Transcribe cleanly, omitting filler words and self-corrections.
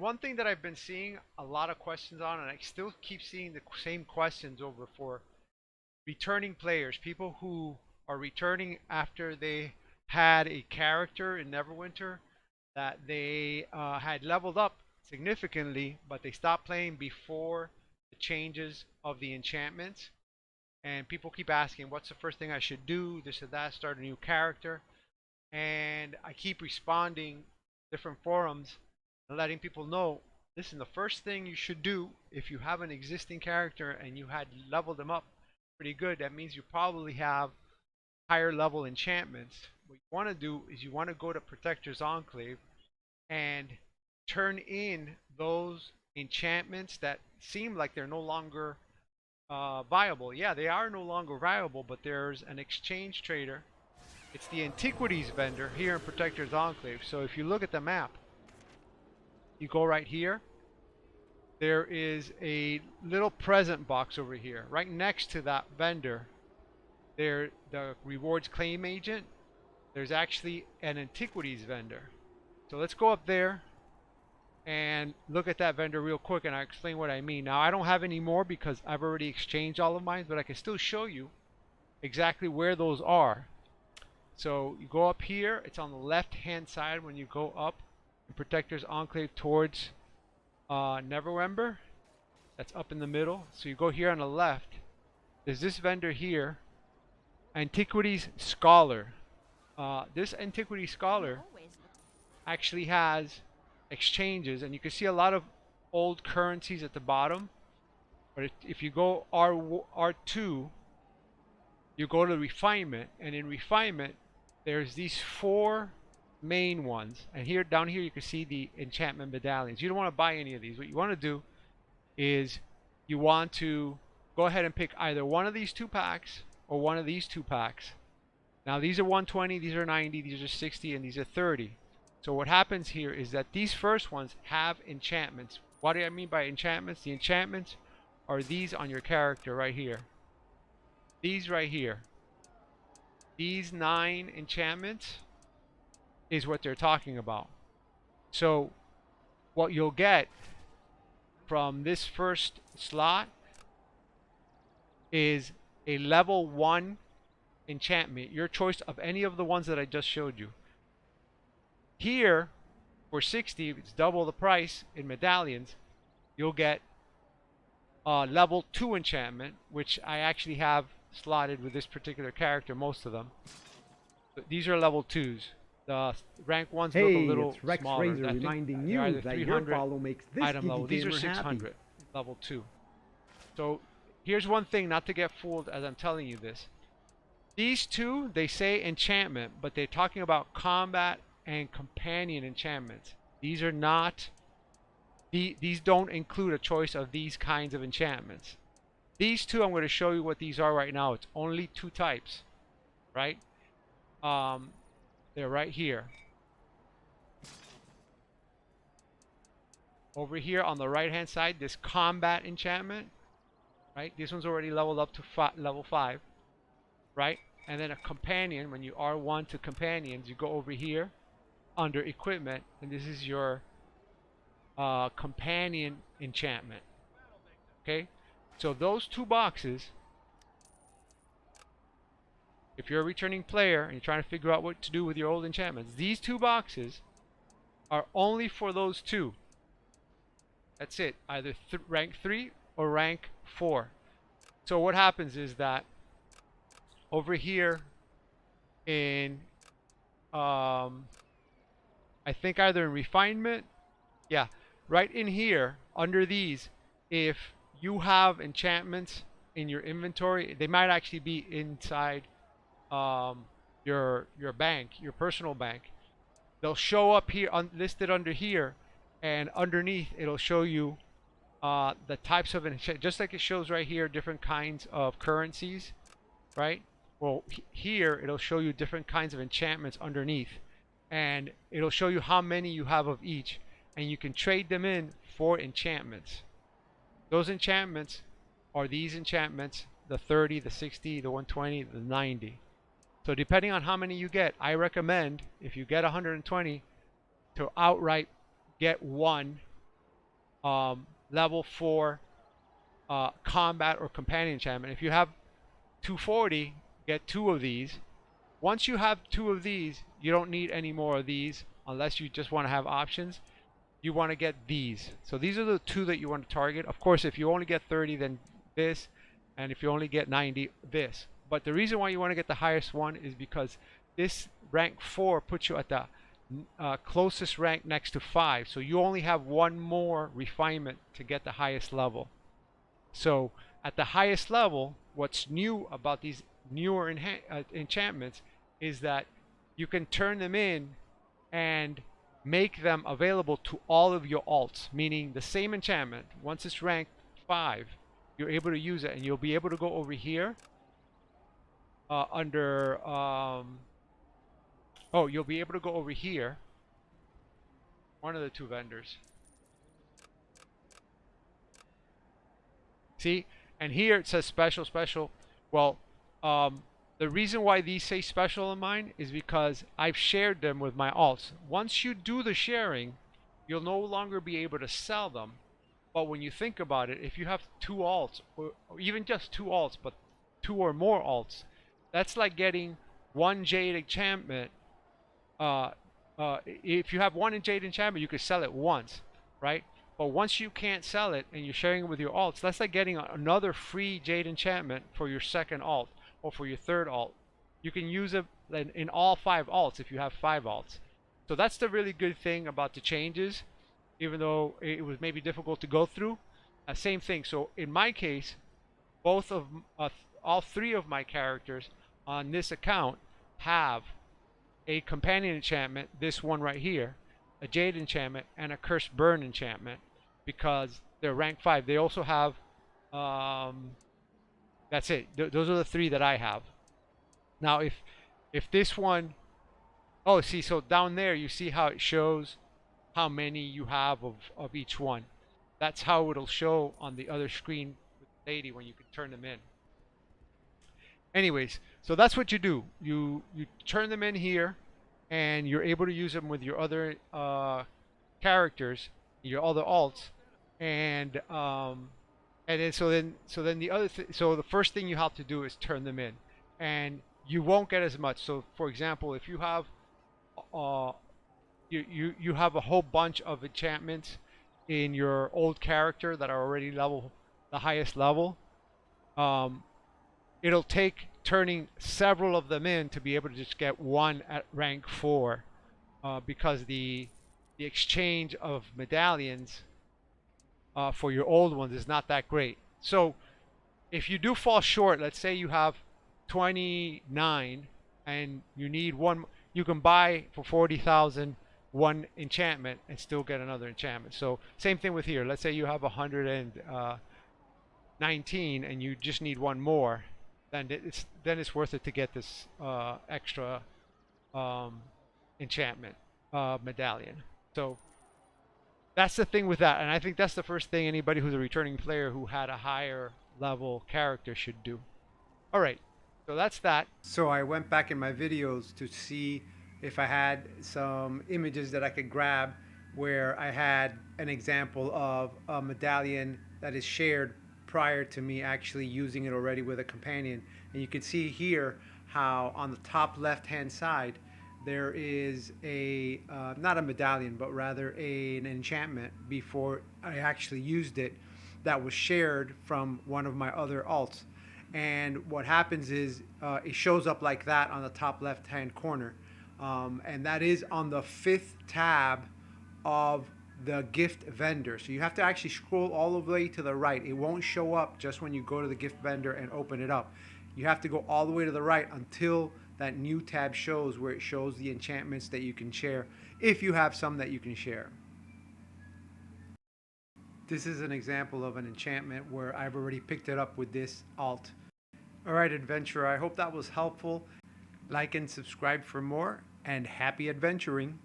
One thing that I've been seeing a lot of questions on, and I still keep seeing the same questions over for returning players, people who are returning after they had a character in Neverwinter that they had leveled up significantly, but they stopped playing before the changes of the enchantments. And people keep asking, what's the first thing I should do? This or that, start a new character. And I keep responding different forums and letting people know, listen, the first thing you should do if you have an existing character and you had leveled them up pretty good, that means you probably have higher level enchantments. What you want to do is you want to go to Protector's Enclave and turn in those enchantments that seem like they're no longer viable. Yeah, they are no longer viable, but there's an exchange trader. It's the antiquities vendor here in Protector's Enclave. So if you look at the map, you go right here. There is a little present box over here. Right next to that vendor, there the rewards claim agent. There's actually an antiquities vendor. So let's go up there and look at that vendor real quick, and I'll explain what I mean. Now I don't have any more because I've already exchanged all of mine, but I can still show you exactly where those are. So you go up here, it's on the left hand side when you go up in Protector's Enclave towards Neverwinter. That's up in the middle. So you go here on the left, there's this vendor here, Antiquities Scholar. This Antiquities Scholar actually has exchanges, and you can see a lot of old currencies at the bottom. But if you go R2, you go to refinement, and in refinement there's these four main ones, and here down here you can see the enchantment medallions. You don't want to buy any of these. What you want to do is you want to go ahead and pick either one of these two packs or one of these two packs. Now these are 120, these are 90, these are 60, and these are 30. So what happens here is that these first ones have enchantments. What do I mean by enchantments? The enchantments are these on your character right here. These right here. These 9 enchantments is what they're talking about. So what you'll get from this first slot is a level 1 enchantment, your choice of any of the ones that I just showed you. Here, for 60, it's double the price in medallions, you'll get a level 2 enchantment, which I actually have slotted with this particular character, most of them. But these are level 2s. The rank 1s look a Hey, little it's Rex smaller. Fraser reminding you that your follow makes this item level. geeky These are gamer 600, happy. level 2. So here's one thing, not to get fooled as I'm telling you this. These two, they say enchantment, but they're talking about combat and companion enchantments. These are not, these don't include a choice of these kinds of enchantments. These two, I'm going to show you what these are right now. It's only 2 types, right? They're right here. Over here on the right hand side, this combat enchantment, right? This one's already leveled up to level 5, right? And then a companion, when you R1 to companions, you go over here under equipment, and this is your companion enchantment. Okay, so those 2 boxes, if you're a returning player and you're trying to figure out what to do with your old enchantments, these 2 boxes are only for those 2. That's it, either rank 3 or rank 4. So what happens is that over here in I think either in refinement, yeah, right in here under these, if you have enchantments in your inventory, they might actually be inside your bank, your personal bank. They'll show up here listed under here, and underneath it'll show you the types of enchantments, just like it shows right here different kinds of currencies, right? Well, here it'll show you different kinds of enchantments underneath, and it'll show you how many you have of each, and you can trade them in for enchantments. Those enchantments are these enchantments, the 30, the 60, the 120, the 90. So depending on how many you get, I recommend if you get 120 to outright get one level 4 combat or companion enchantment. If you have 240, get 2 of these. Once you have 2 of these, you don't need any more of these unless you just want to have options. You want to get these. So these are the 2 that you want to target. Of course, if you only get 30, then this, and if you only get 90, this. But the reason why you want to get the highest one is because this rank 4 puts you at the closest rank next to 5. So you only have one more refinement to get the highest level. So at the highest level, what's new about these newer enchantments is that you can turn them in and make them available to all of your alts, meaning the same enchantment, once it's ranked 5, you're able to use it, and you'll be able to go over here under oh, you'll be able to go over here, one of the 2 vendors. See, and here it says special, special. Well, the reason why these say special on mine is because I've shared them with my alts. Once you do the sharing, you'll no longer be able to sell them. But when you think about it, if you have 2 alts, or even just 2 alts, but 2 or more alts, that's like getting 1 jade enchantment. If you have 1 jade enchantment, you could sell it once, right? But once you can't sell it and you're sharing it with your alts, that's like getting another free jade enchantment for your second alt or for your third alt. You can use it in all 5 alts if you have 5 alts. So that's the really good thing about the changes, even though it was maybe difficult to go through. Same thing. So in my case, both of all 3 of my characters on this account have a companion enchantment, this one right here, a jade enchantment, and a cursed burn enchantment, because they're rank 5. They also have that's it. Those are the 3 that I have. Now if this one, oh, see, so down there you see how it shows how many you have of each one. That's how it'll show on the other screen with the lady when you can turn them in. Anyways, so that's what you do. You turn them in here, and you're able to use them with your other characters, your other alts, and then so then so the first thing you have to do is turn them in, and you won't get as much. So for example, if you have uh, you have a whole bunch of enchantments in your old character that are already the highest level, um, it'll take turning several of them in to be able to just get one at rank 4, because the exchange of medallions for your old ones is not that great. So if you do fall short, let's say you have 29 and you need one, you can buy for 40,000 one enchantment and still get another enchantment. So same thing with here. Let's say you have 119 and you just need one more, then it's worth it to get this extra enchantment medallion. So that's the thing with that, and I think that's the first thing anybody who's a returning player who had a higher level character should do. All right, so that's that. So I went back in my videos to see if I had some images that I could grab where I had an example of a medallion that is shared prior to me actually using it already with a companion. And you can see here how on the top left hand side there is a not a medallion but rather an enchantment before I actually used it that was shared from one of my other alts. And what happens is it shows up like that on the top left hand corner, and that is on the 5th tab of the gift vendor. So you have to actually scroll all the way to the right. It won't show up just when you go to the gift vendor and open it up. You have to go all the way to the right until that new tab shows, where it shows the enchantments that you can share, if you have some that you can share. This is an example of an enchantment where I've already picked it up with this alt. Alright, adventurer, I hope that was helpful. Like and subscribe for more, and happy adventuring.